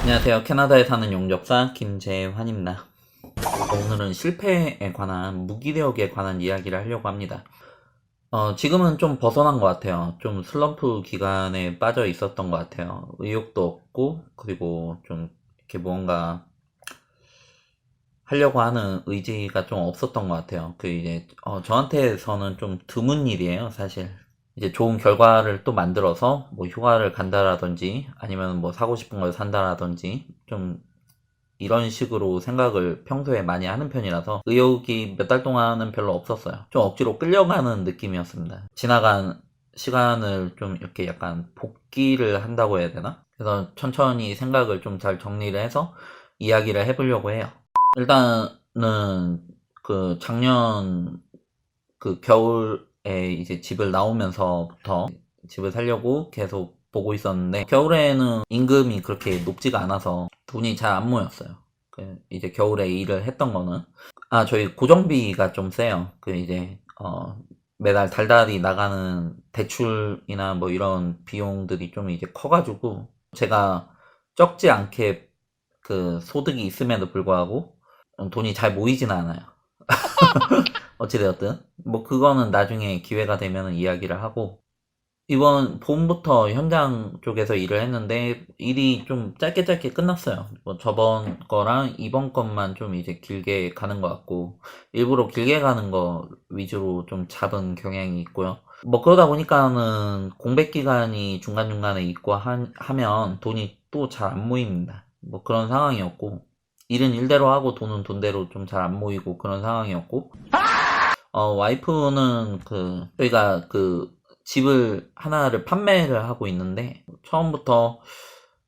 안녕하세요. 캐나다에 사는 용접사 김재환입니다. 오늘은 실패에 관한 무기력에 관한 이야기를 하려고 합니다. 지금은 좀 벗어난 것 같아요. 좀 슬럼프 기간에 빠져 있었던 것 같아요. 의욕도 없고, 그리고 좀 이렇게 뭔가 하려고 하는 의지가 좀 없었던 것 같아요. 저한테서는 좀 드문 일이에요, 사실. 이제 좋은 결과를 또 만들어서 뭐 휴가를 간다라든지 아니면 뭐 사고 싶은 걸 산다라든지 좀 이런 식으로 생각을 평소에 많이 하는 편이라서 의욕이 몇 달 동안은 별로 없었어요. 좀 억지로 끌려가는 느낌이었습니다. 지나간 시간을 좀 이렇게 약간 복기를 한다고 해야 되나? 그래서 천천히 생각을 좀 잘 정리를 해서 이야기를 해보려고 해요. 일단은 작년 겨울에 이제 집을 나오면서부터 집을 살려고 계속 보고 있었는데, 겨울에는 임금이 그렇게 높지가 않아서 돈이 잘 안 모였어요. 이제 겨울에 일을 했던 거는, 저희 고정비가 좀 세요. 매달 달달이 나가는 대출이나 뭐 이런 비용들이 좀 이제 커가지고, 제가 적지 않게 소득이 있음에도 불구하고 돈이 잘 모이진 않아요. 어찌되었든 뭐 그거는 나중에 기회가 되면 이야기를 하고, 이번 봄부터 현장 쪽에서 일을 했는데 일이 좀 짧게 끝났어요. 뭐 저번 거랑 이번 것만 좀 이제 길게 가는 것 같고, 일부러 길게 가는 거 위주로 좀 잡은 경향이 있고요. 뭐 그러다 보니까는 공백 기간이 중간중간에 있고 하면 돈이 또 잘 안 모입니다. 뭐 그런 상황이었고, 일은 일대로 하고 돈은 돈대로 좀 잘 안 모이고 그런 상황이었고, 와이프는 저희가 집을 하나를 판매를 하고 있는데, 처음부터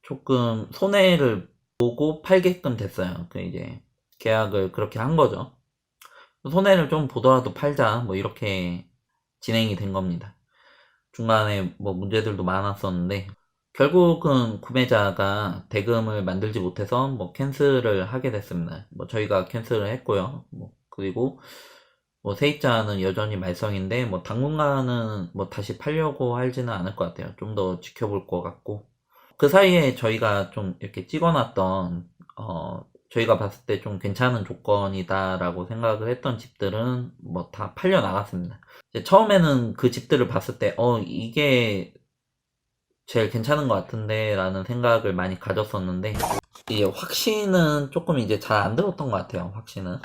조금 손해를 보고 팔게끔 됐어요. 이제 계약을 그렇게 한 거죠. 손해를 좀 보더라도 팔자, 뭐 이렇게 진행이 된 겁니다. 중간에 뭐 문제들도 많았었는데, 결국은 구매자가 대금을 만들지 못해서 뭐 캔슬을 하게 됐습니다. 뭐 저희가 캔슬을 했고요. 뭐 그리고 뭐 세입자는 여전히 말썽인데, 뭐 당분간은 뭐 다시 팔려고 하지는 않을 것 같아요. 좀 더 지켜볼 것 같고, 그 사이에 저희가 좀 이렇게 찍어놨던 저희가 봤을 때 좀 괜찮은 조건이다라고 생각을 했던 집들은 뭐 다 팔려 나갔습니다. 처음에는 그 집들을 봤을 때 이게 제일 괜찮은 것 같은데 라는 생각을 많이 가졌었는데, 이게 확신은 조금 이제 잘 안 들었던 것 같아요. 확신은.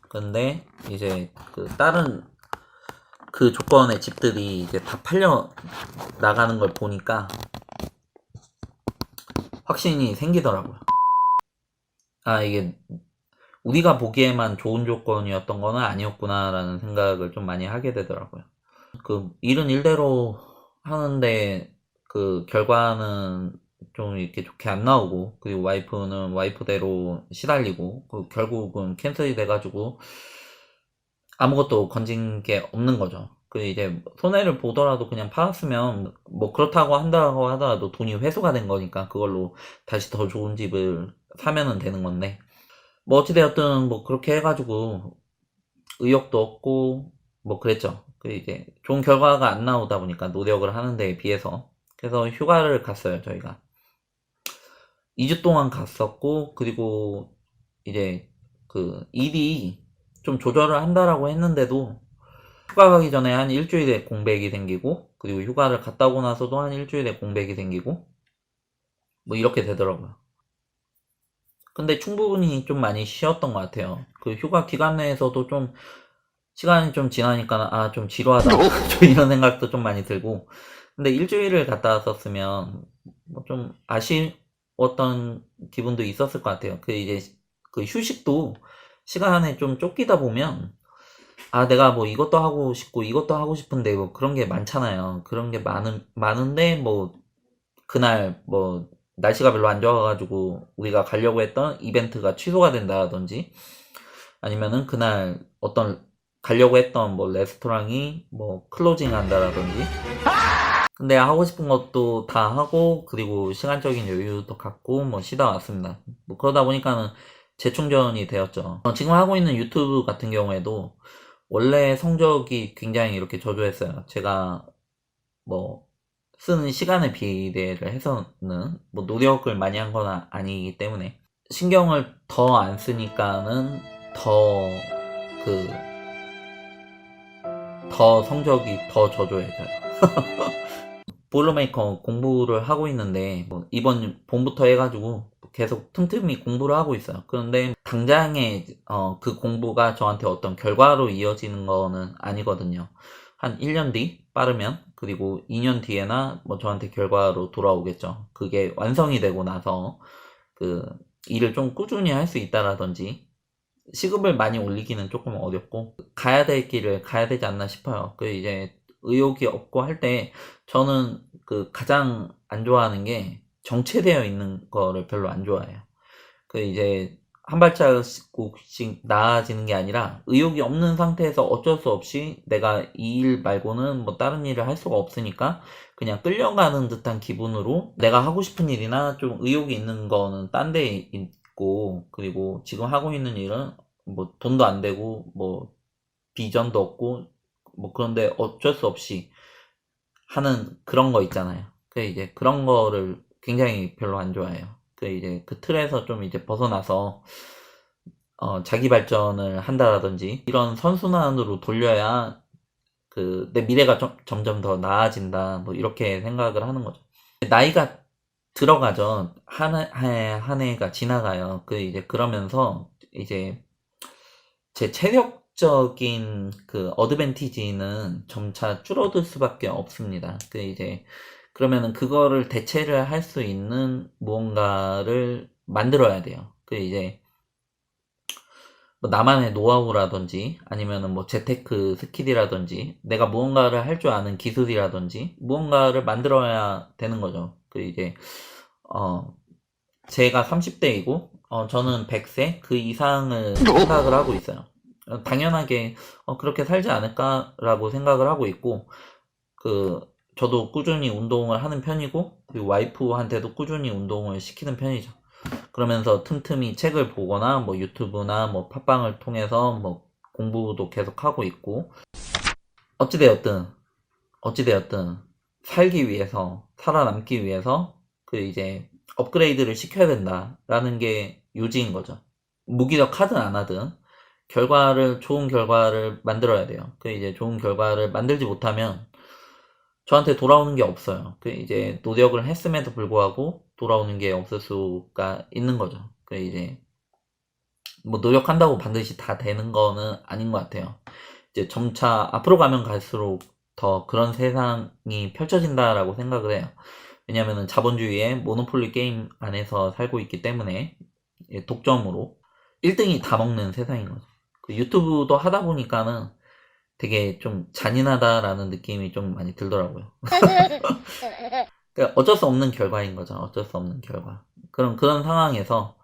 근데 이제 다른 조건의 집들이 이제 다 팔려 나가는 걸 보니까 확신이 생기더라고요. 이게 우리가 보기에만 좋은 조건이었던 거는 아니었구나라는 생각을 좀 많이 하게 되더라고요. 일은 일대로 하는데 결과는 좀 이렇게 좋게 안 나오고, 그리고 와이프는 와이프대로 시달리고, 결국은 캔슬이 돼가지고 아무것도 건진 게 없는 거죠. 이제 손해를 보더라도 그냥 팔았으면 뭐 그렇다고 한다고 하더라도 돈이 회수가 된 거니까 그걸로 다시 더 좋은 집을 사면은 되는 건데, 뭐 어찌되었든 뭐 그렇게 해가지고 의욕도 없고 뭐 그랬죠. 이제 좋은 결과가 안 나오다 보니까 노력을 하는 데에 비해서, 그래서 휴가를 갔어요. 저희가 2주 동안 갔었고, 그리고 이제 일이 좀 조절을 한다라고 했는데도 휴가 가기 전에 한 일주일에 공백이 생기고, 그리고 휴가를 갔다 오고 나서도 한 일주일에 공백이 생기고, 뭐 이렇게 되더라고요. 근데 충분히 좀 많이 쉬었던 것 같아요. 휴가 기간 내에서도 좀 시간이 좀 지나니까 좀 지루하다 좀 이런 생각도 좀 많이 들고, 근데 일주일을 갔다 왔었으면 뭐 좀 아쉬웠던 기분도 있었을 것 같아요. 이제 휴식도 시간에 좀 쫓기다 보면 내가 뭐 이것도 하고 싶고 이것도 하고 싶은데 뭐 그런 게 많잖아요. 그런 게 많은데 뭐 그날 뭐 날씨가 별로 안 좋아가지고 우리가 가려고 했던 이벤트가 취소가 된다든지, 아니면은 그날 가려고 했던 뭐 레스토랑이 뭐 클로징 한다라든지, 근데 하고 싶은 것도 다 하고, 그리고 시간적인 여유도 갖고 뭐 쉬다 왔습니다. 뭐 그러다 보니까는 재충전이 되었죠. 지금 하고 있는 유튜브 같은 경우에도 원래 성적이 굉장히 이렇게 저조했어요. 제가 뭐 쓰는 시간에 비례를 해서는 뭐 노력을 많이 한 건 아니기 때문에 신경을 더 안 쓰니까는 더 그 더 성적이 더 저조해져요. 보일러메이커 공부를 하고 있는데 뭐 이번 봄부터 해가지고 계속 틈틈이 공부를 하고 있어요. 그런데 당장에 그 공부가 저한테 어떤 결과로 이어지는 거는 아니거든요. 한 1년 뒤 빠르면, 그리고 2년 뒤에나 뭐 저한테 결과로 돌아오겠죠. 그게 완성이 되고 나서 그 일을 좀 꾸준히 할 수 있다라든지 시급을 많이 올리기는 조금 어렵고 가야 될 길을 가야 되지 않나 싶어요. 그 이제 의욕이 없고 할 때 저는 그 가장 안 좋아하는 게 정체되어 있는 거를 별로 안 좋아해요. 그 이제 한 발자국씩 나아지는 게 아니라 의욕이 없는 상태에서 어쩔 수 없이 내가 이 일 말고는 뭐 다른 일을 할 수가 없으니까 그냥 끌려가는 듯한 기분으로 내가 하고 싶은 일이나 좀 의욕이 있는 거는 딴 데 있고, 그리고 지금 하고 있는 일은 뭐 돈도 안 되고 뭐 비전도 없고 뭐 그런데 어쩔 수 없이 하는 그런 거 있잖아요. 그 이제 그런 거를 굉장히 별로 안 좋아해요. 그 이제 그 틀에서 좀 이제 벗어나서 자기 발전을 한다라든지 이런 선순환으로 돌려야 그 내 미래가 점점 더 나아진다, 뭐 이렇게 생각을 하는 거죠. 나이가 들어가죠. 한 해가 지나가요. 그 이제 그러면서 이제 제 체력적인 그 어드밴티지는 점차 줄어들 수밖에 없습니다. 그 이제 그러면은 그거를 대체를 할 수 있는 무언가를 만들어야 돼요. 그 이제 뭐 나만의 노하우라든지 아니면은 뭐 재테크 스킬이라든지 내가 무언가를 할 줄 아는 기술이라든지 무언가를 만들어야 되는 거죠. 그 이제 어 제가 30대이고 저는 100세 그 이상을 생각을 하고 있어요. 당연하게 그렇게 살지 않을까라고 생각을 하고 있고, 그 저도 꾸준히 운동을 하는 편이고, 그리고 와이프한테도 꾸준히 운동을 시키는 편이죠. 그러면서 틈틈이 책을 보거나 뭐 유튜브나 뭐 팟빵을 통해서 뭐 공부도 계속 하고 있고, 어찌되었든 어찌되었든 살기 위해서, 살아남기 위해서 그 이제 업그레이드를 시켜야 된다라는 게 요지인 거죠. 무기력 하든 안 하든 좋은 결과를 만들어야 돼요. 그 이제 좋은 결과를 만들지 못하면 저한테 돌아오는 게 없어요. 그 이제 노력을 했음에도 불구하고 돌아오는 게 없을 수가 있는 거죠. 그 이제 뭐 노력한다고 반드시 다 되는 거는 아닌 것 같아요. 이제 점차 앞으로 가면 갈수록 더 그런 세상이 펼쳐진다라고 생각을 해요. 왜냐면은 자본주의의 모노폴리 게임 안에서 살고 있기 때문에 독점으로 1등이 다 먹는 세상인 거죠. 그 유튜브도 하다 보니까는 되게 좀 잔인하다라는 느낌이 좀 많이 들더라고요. 그러니까 어쩔 수 없는 결과인 거죠. 어쩔 수 없는 결과. 그런 상황에서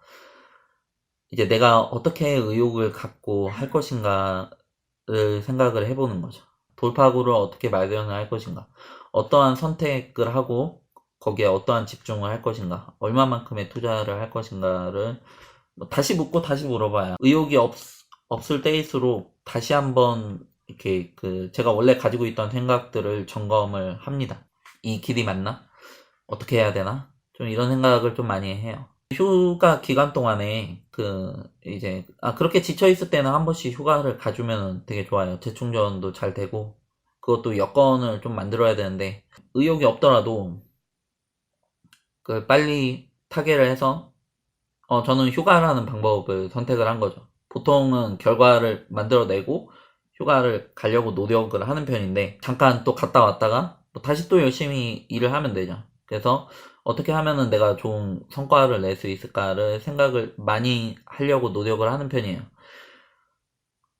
이제 내가 어떻게 의욕을 갖고 할 것인가를 생각을 해보는 거죠. 돌파구를 어떻게 마련을 할 것인가. 어떠한 선택을 하고 거기에 어떠한 집중을 할 것인가. 얼마만큼의 투자를 할 것인가를 뭐 다시 묻고 다시 물어봐야 의욕이 없을 때일수록 다시 한번 이렇게 그 제가 원래 가지고 있던 생각들을 점검을 합니다. 이 길이 맞나? 어떻게 해야 되나? 좀 이런 생각을 좀 많이 해요. 휴가 기간 동안에 그 이제 그렇게 지쳐 있을 때는 한 번씩 휴가를 가주면 되게 좋아요. 재충전도 잘 되고 그것도 여건을 좀 만들어야 되는데 의욕이 없더라도 그 빨리 타개를 해서 저는 휴가라는 방법을 선택을 한 거죠. 보통은 결과를 만들어내고 휴가를 가려고 노력을 하는 편인데 잠깐 또 갔다 왔다가 다시 또 열심히 일을 하면 되죠. 그래서 어떻게 하면은 내가 좋은 성과를 낼 수 있을까를 생각을 많이 하려고 노력을 하는 편이에요.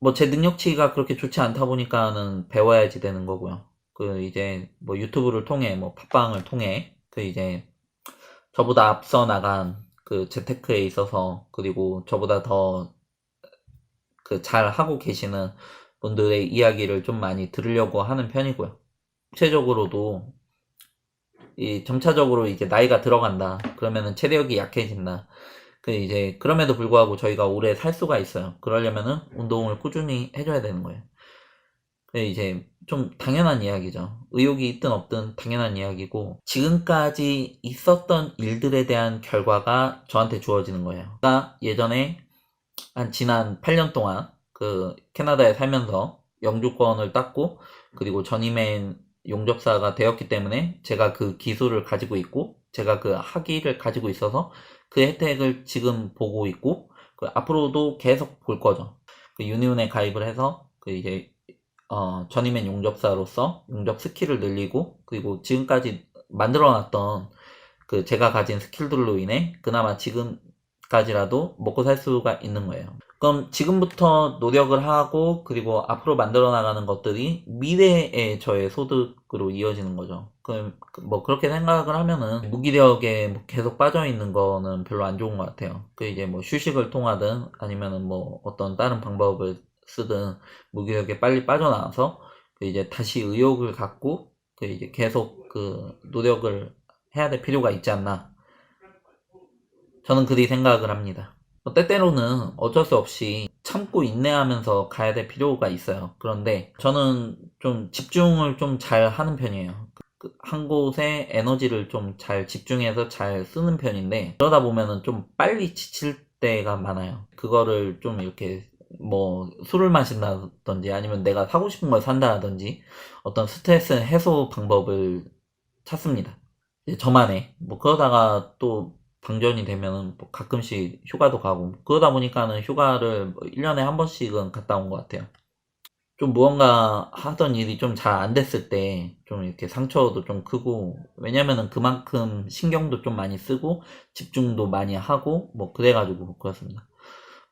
뭐 제 능력치가 그렇게 좋지 않다 보니까는 배워야지 되는 거고요. 그 이제 뭐 유튜브를 통해 뭐 팟빵을 통해 그 이제 저보다 앞서 나간 그 재테크에 있어서, 그리고 저보다 더 그 잘 하고 계시는 분들의 이야기를 좀 많이 들으려고 하는 편이고요. 구체적으로도 이 점차적으로 이제 나이가 들어간다. 그러면은 체력이 약해진다. 그 이제 그럼에도 불구하고 저희가 오래 살 수가 있어요. 그러려면은 운동을 꾸준히 해줘야 되는 거예요. 그게 이제 좀 당연한 이야기죠. 의욕이 있든 없든 당연한 이야기고, 지금까지 있었던 일들에 대한 결과가 저한테 주어지는 거예요. 제가 예전에 한 지난 8년 동안 그 캐나다에 살면서 영주권을 땄고, 그리고 전임의 용접사가 되었기 때문에 제가 그 기술을 가지고 있고, 제가 그 학위를 가지고 있어서 그 혜택을 지금 보고 있고, 그 앞으로도 계속 볼 거죠. 그 유니온에 가입을 해서 그 이제 전임의 용접사로서 용접 스킬을 늘리고, 그리고 지금까지 만들어놨던 그 제가 가진 스킬들로 인해 그나마 지금까지라도 먹고 살 수가 있는 거예요. 그럼 지금부터 노력을 하고, 그리고 앞으로 만들어 나가는 것들이 미래의 저의 소득으로 이어지는 거죠. 그럼 뭐 그렇게 생각을 하면은 무기력에 뭐 계속 빠져 있는 거는 별로 안 좋은 것 같아요. 그 이제 뭐 휴식을 통하든 아니면은 뭐 어떤 다른 방법을 쓰든 무기력에 빨리 빠져나와서 그 이제 다시 의욕을 갖고 그 이제 계속 그 노력을 해야 될 필요가 있지 않나. 저는 그리 생각을 합니다. 때때로는 어쩔 수 없이 참고 인내하면서 가야 될 필요가 있어요. 그런데 저는 좀 집중을 좀 잘 하는 편이에요. 한 곳에 에너지를 좀 잘 집중해서 잘 쓰는 편인데, 그러다 보면은 좀 빨리 지칠 때가 많아요. 그거를 좀 이렇게 뭐 술을 마신다든지 아니면 내가 사고 싶은 걸 산다든지 어떤 스트레스 해소 방법을 찾습니다. 이제 저만의 뭐 그러다가 또 방전이 되면은 뭐 가끔씩 휴가도 가고, 그러다 보니까는 휴가를 뭐 1년에 한 번씩은 갔다 온 것 같아요. 좀 무언가 하던 일이 좀 잘 안 됐을 때 좀 이렇게 상처도 좀 크고, 왜냐면은 그만큼 신경도 좀 많이 쓰고 집중도 많이 하고 뭐 그래가지고 그렇습니다.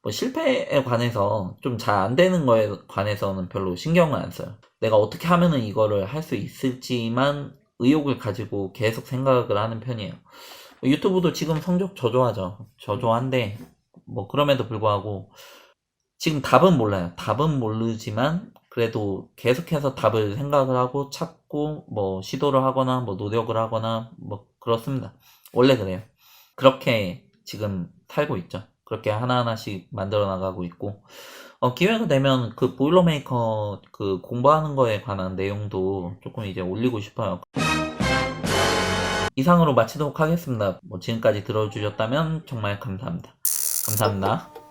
뭐 실패에 관해서 좀 잘 안 되는 거에 관해서는 별로 신경을 안 써요. 내가 어떻게 하면은 이거를 할 수 있을지만 의욕을 가지고 계속 생각을 하는 편이에요. 유튜브도 지금 성적 저조하죠. 저조한데 뭐 그럼에도 불구하고 지금 답은 몰라요. 답은 모르지만 그래도 계속해서 답을 생각을 하고 찾고 뭐 시도를 하거나 뭐 노력을 하거나 뭐 그렇습니다. 원래 그래요. 그렇게 지금 살고 있죠. 그렇게 하나하나씩 만들어 나가고 있고, 기회가 되면 그 보일러메이커 그 공부하는 거에 관한 내용도 조금 이제 올리고 싶어요. 이상으로 마치도록 하겠습니다. 뭐 지금까지 들어주셨다면 정말 감사합니다. 감사합니다.